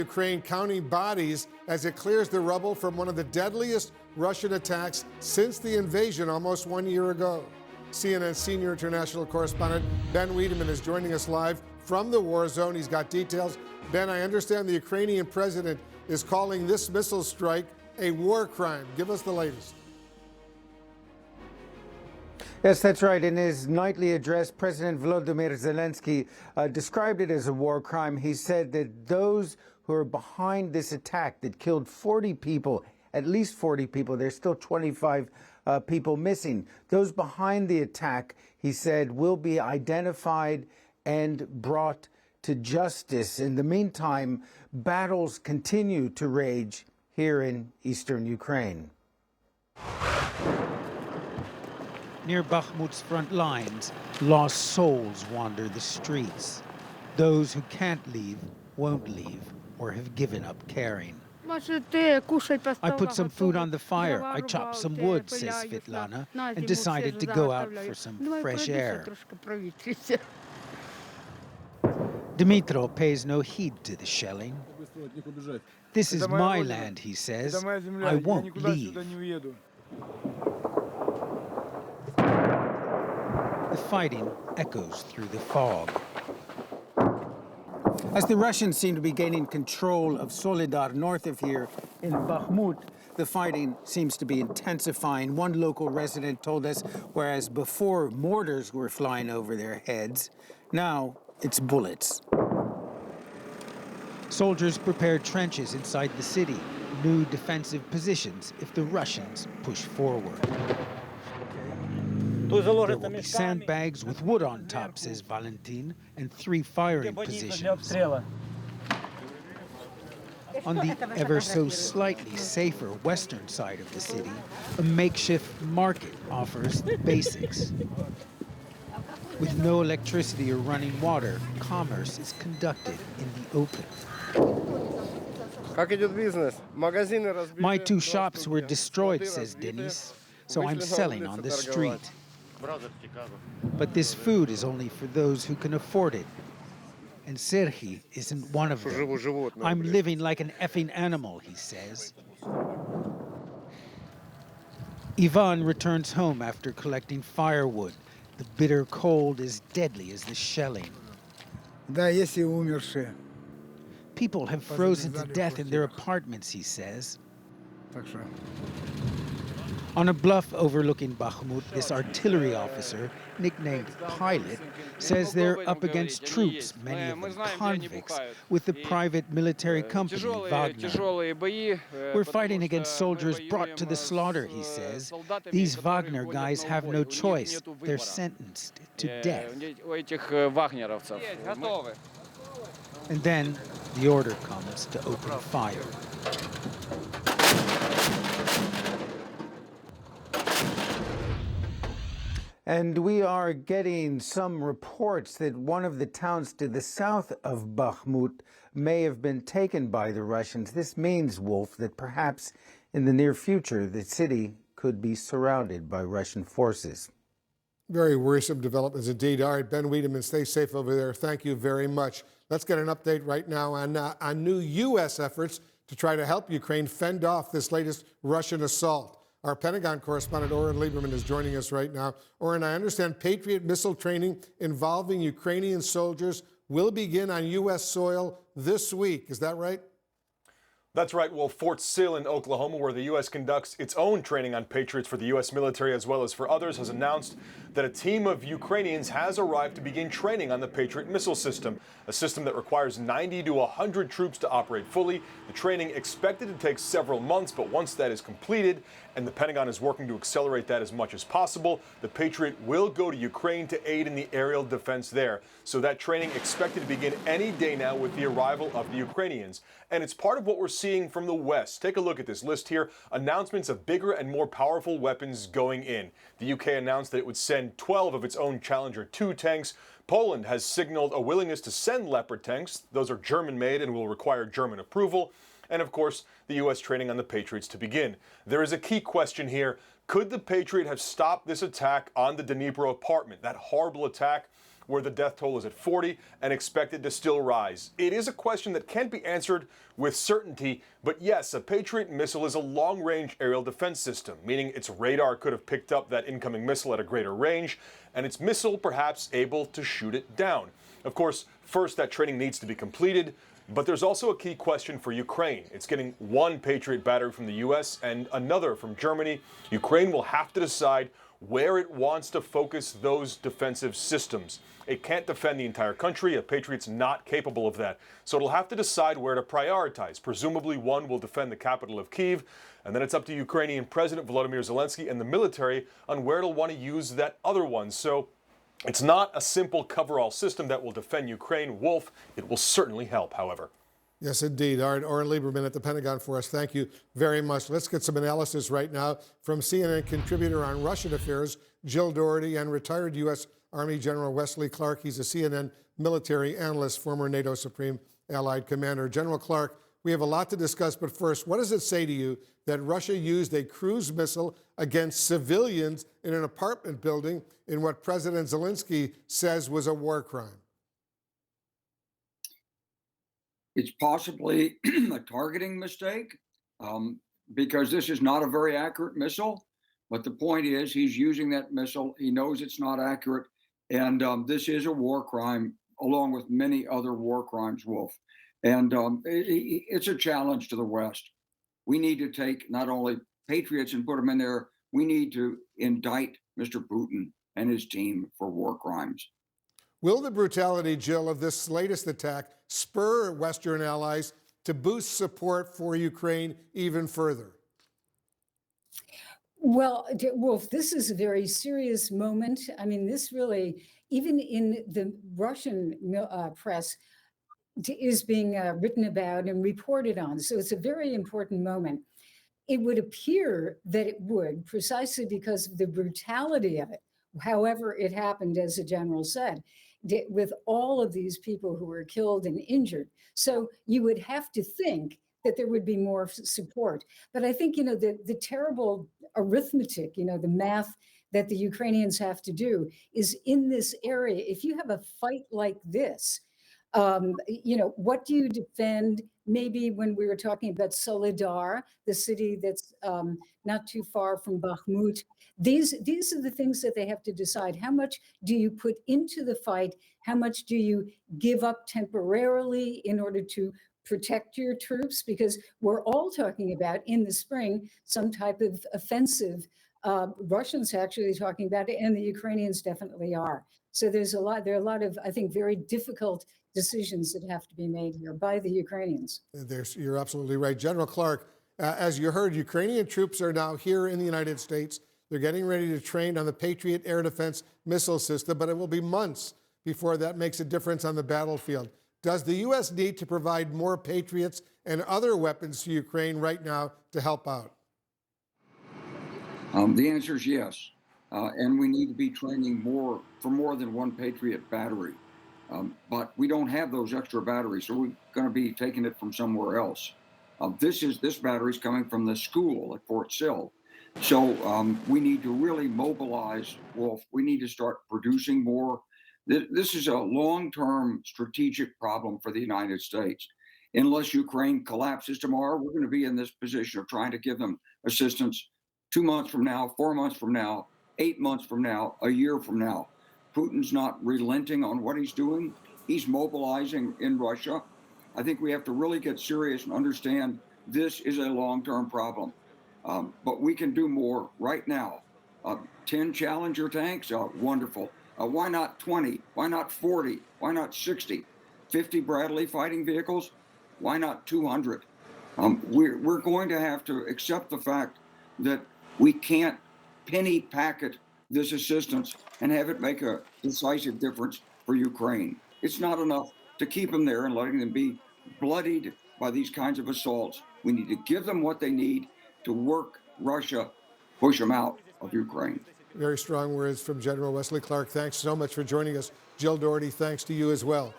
Ukraine counting bodies as it clears the rubble from one of the deadliest Russian attacks since the invasion almost 1 year ago. CNN senior international correspondent Ben Wedeman is joining us live from the war zone. He's got details. Ben, I understand the Ukrainian president is calling this missile strike a war crime. Give us the latest. Yes, that's right. In his nightly address, President Volodymyr Zelensky described it as a war crime. He said that those who are behind this attack that killed 40 people, at least 40 people, there's still 25 people missing. Those behind the attack, he said, will be identified and brought to justice. In the meantime, battles continue to rage here in eastern Ukraine. Near Bakhmut's front lines, lost souls wander the streets. Those who can't leave won't leave or have given up caring. I put some food on the fire. I chopped some wood, says Svetlana, and decided to go out for some fresh air. Dmitro pays no heed to the shelling. This is my land, he says. I won't leave. The fighting echoes through the fog. As the Russians seem to be gaining control of Soledar north of here in Bakhmut, the fighting seems to be intensifying. One local resident told us, whereas before mortars were flying over their heads, now it's bullets. Soldiers prepare trenches inside the city, new defensive positions if the Russians push forward. There will be sandbags with wood on top, says Valentin, and 3 firing positions. On the ever so slightly safer western side of the city, a makeshift market offers the basics. With no electricity or running water, commerce is conducted in the open. My 2 shops were destroyed, says Denis, so I'm selling on the street. But this food is only for those who can afford it. And Serhiy isn't one of them. I'm living like an effing animal, he says. Ivan returns home after collecting firewood. The bitter cold is deadly as the shelling. People have frozen to death in their apartments, he says. On a bluff overlooking Bakhmut, this artillery officer, nicknamed Pilot, says they're up against troops, many of them convicts, with the private military company Wagner. We're fighting against soldiers brought to the slaughter, he says. These Wagner guys have no choice. They're sentenced to death. And then the order comes to open fire. And we are getting some reports that one of the towns to the south of Bakhmut may have been taken by the Russians. This means, Wolf, that perhaps in the near future the city could be surrounded by Russian forces. Very worrisome developments indeed. All right, Ben Wedeman, stay safe over there. Thank you very much. Let's get an update right now on new U.S. efforts to try to help Ukraine fend off this latest Russian assault. Our Pentagon correspondent, Oren Lieberman, is joining us right now. Oren, I understand Patriot missile training involving Ukrainian soldiers will begin on U.S. soil this week. Is that right? That's right. Well, Fort Sill in Oklahoma, where the U.S. conducts its own training on Patriots for the U.S. military as well as for others, has announced that a team of Ukrainians has arrived to begin training on the Patriot missile system, a system that requires 90 to 100 troops to operate fully. The training expected to take several months, but once that is completed, and the Pentagon is working to accelerate that as much as possible, the Patriot will go to Ukraine to aid in the aerial defense there. So that training expected to begin any day now with the arrival of the Ukrainians. And it's part of what we're seeing from the West. Take a look at this list here. Announcements of bigger and more powerful weapons going in. The UK announced that it would send 12 of its own Challenger 2 tanks. Poland has signaled a willingness to send Leopard tanks. Those are German-made and will require German approval. And of course, the U.S. training on the Patriots to begin. There is a key question here. Could the Patriot have stopped this attack on the Dnipro apartment, that horrible attack where the death toll is at 40 and expected to still rise. It is a question that can't be answered with certainty, but yes, a Patriot missile is a long-range aerial defense system, meaning its radar could have picked up that incoming missile at a greater range, and its missile perhaps able to shoot it down. Of course, first, that training needs to be completed, but there's also a key question for Ukraine. It's getting one Patriot battery from the U.S. and another from Germany. Ukraine will have to decide where it wants to focus those defensive systems. It can't defend the entire country. A Patriot's not capable of that. So it'll have to decide where to prioritize. Presumably, one will defend the capital of Kyiv, and then it's up to Ukrainian President Volodymyr Zelensky and the military on where it'll want to use that other one. So it's not a simple coverall system that will defend Ukraine. Wolf, it will certainly help, however. Yes, indeed. Oren Lieberman at the Pentagon for us. Thank you very much. Let's get some analysis right now from CNN contributor on Russian affairs, Jill Doherty, and retired U.S. Army General Wesley Clark. He's a CNN military analyst, former NATO Supreme Allied Commander. General Clark, we have a lot to discuss, but first, what does it say to you that Russia used a cruise missile against civilians in an apartment building in what President Zelensky says was a war crime? It's possibly a targeting mistake because this is not a very accurate missile. But the point is, he's using that missile. He knows it's not accurate. And this is a war crime, along with many other war crimes, Wolf. And it's a challenge to the West. We need to take not only patriots and put them in there, we need to indict Mr. Putin and his team for war crimes. Will the brutality, Jill, of this latest attack spur Western allies to boost support for Ukraine even further? Well, Wolf, this is a very serious moment. I mean, this really, even in the Russian press, is being written about and reported on. So it's a very important moment. It would appear that it would, precisely because of the brutality of it, however it happened, as the general said, with all of these people who were killed and injured. So you would have to think that there would be more support. But I think, the terrible arithmetic, the math that the Ukrainians have to do is in this area. If you have a fight like this, what do you defend? Maybe when we were talking about Soledar, the city that's not too far from Bakhmut, these are the things that they have to decide. How much do you put into the fight? How much do you give up temporarily in order to protect your troops? Because we're all talking about in the spring some type of offensive. Russians actually talking about it, and the Ukrainians definitely are. So there are a lot of, I think, very difficult decisions that have to be made here by the Ukrainians. You're absolutely right. General Clark, as you heard, Ukrainian troops are now here in the United States. They're getting ready to train on the Patriot air defense missile system, but it will be months before that makes a difference on the battlefield. Does the U.S. need to provide more Patriots and other weapons to Ukraine right now to help out? The answer is yes. And we need to be training more for more than one Patriot battery. But we don't have those extra batteries, so we're going to be taking it from somewhere else. This battery is coming from the school at Fort Sill. So we need to really mobilize, Wolf. We need to start producing more. This is a long-term strategic problem for the United States. Unless Ukraine collapses tomorrow, we're going to be in this position of trying to give them assistance 2 months from now, 4 months from now, 8 months from now, a year from now. Putin's not relenting on what he's doing. He's mobilizing in Russia. I think we have to really get serious and understand this is a long-term problem. But we can do more right now. 10 Challenger tanks, wonderful. Why not 20? Why not 40? Why not 60? 50 Bradley fighting vehicles? Why not 200? We're going to have to accept the fact that we can't penny packet this assistance and have it make a decisive difference for Ukraine. It's not enough to keep them there and letting them be bloodied by these kinds of assaults. We need to give them what they need to work Russia, push them out of Ukraine. Very strong words from General Wesley Clark. Thanks so much for joining us. Jill Doherty, thanks to you as well.